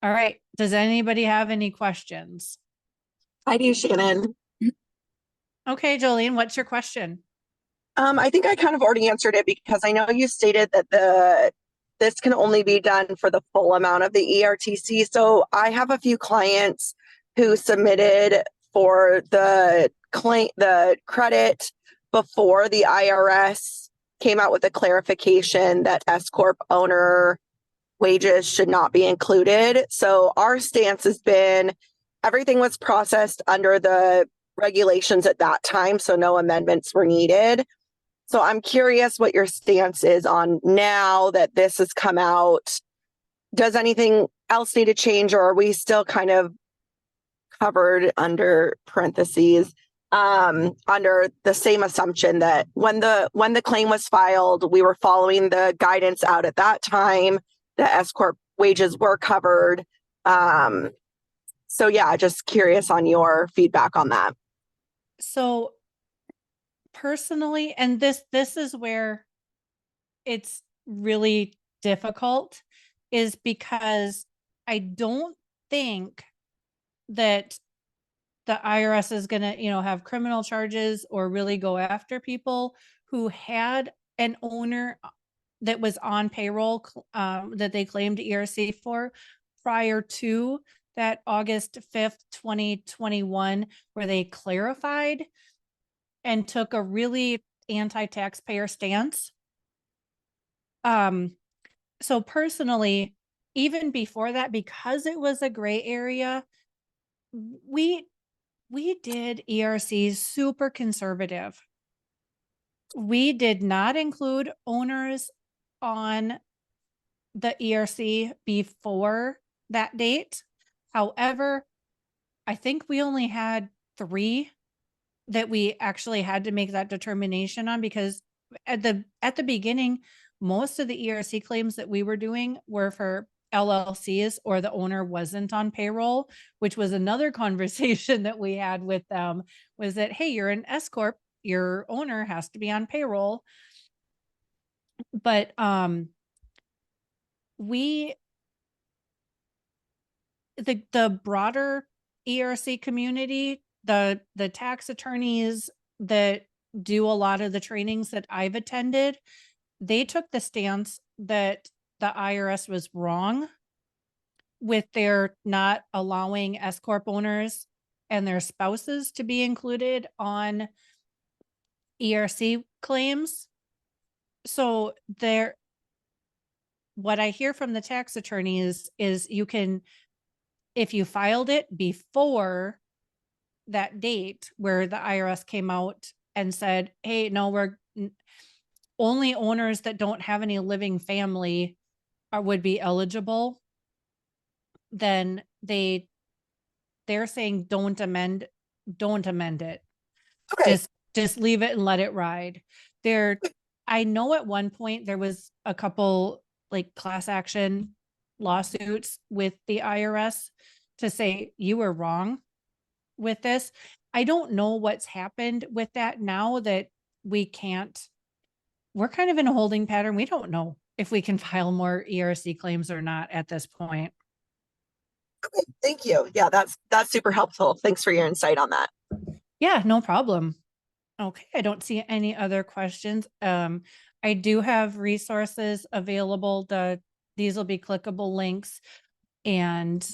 All right. Does anybody have any questions? I do, Shannon. Okay, Jolene, what's your question? I think I kind of already answered it because I know you stated that this can only be done for the full amount of the ERTC. So I have a few clients who submitted for the credit before the IRS came out with a clarification that S Corp owner wages should not be included. So our stance has been everything was processed under the regulations at that time, so no amendments were needed. So I'm curious what your stance is on now that this has come out. Does anything else need to change, or are we still kind of covered under parentheses under the same assumption that when the claim was filed, we were following the guidance out at that time, the S Corp wages were covered. So yeah, just curious on your feedback on that. So personally, and this is where it's really difficult, is because I don't think that the IRS is going to, have criminal charges or really go after people who had an owner that was on payroll that they claimed ERC for prior to that August 5th, 2021, where they clarified and took a really anti-taxpayer stance. So personally, even before that, because it was a gray area, we did ERCs super conservative. We did not include owners on the ERC before that date. However, I think we only had 3 that we actually had to make that determination on, because at the beginning, most of the ERC claims that we were doing were for LLCs or the owner wasn't on payroll, which was another conversation that we had with them, was that, hey, you're an S Corp, your owner has to be on payroll. But the broader ERC community, the tax attorneys that do a lot of the trainings that I've attended, they took the stance that the IRS was wrong with their not allowing S Corp owners and their spouses to be included on ERC claims. So what I hear from the tax attorneys is you can, if you filed it before that date where the IRS came out and said, hey, no, we're only owners that don't have any living family would be eligible, then they're saying don't amend it. Okay. Just leave it and let it ride. I know at one point there was a couple like class action lawsuits with the IRS to say you were wrong with this. I don't know what's happened with that now that we're kind of in a holding pattern. We don't know if we can file more ERC claims or not at this point. Okay, thank you. Yeah, that's super helpful. Thanks for your insight on that. Yeah, no problem. Okay, I don't see any other questions. I do have resources available. These will be clickable links. And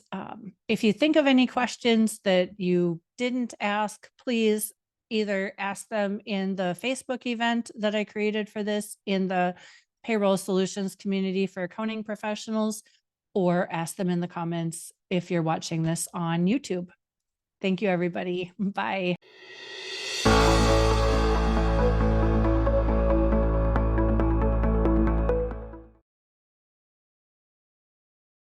if you think of any questions that you didn't ask, please either ask them in the Facebook event that I created for this in the Payroll Solutions community for accounting professionals, or ask them in the comments if you're watching this on YouTube. Thank you, everybody. Bye.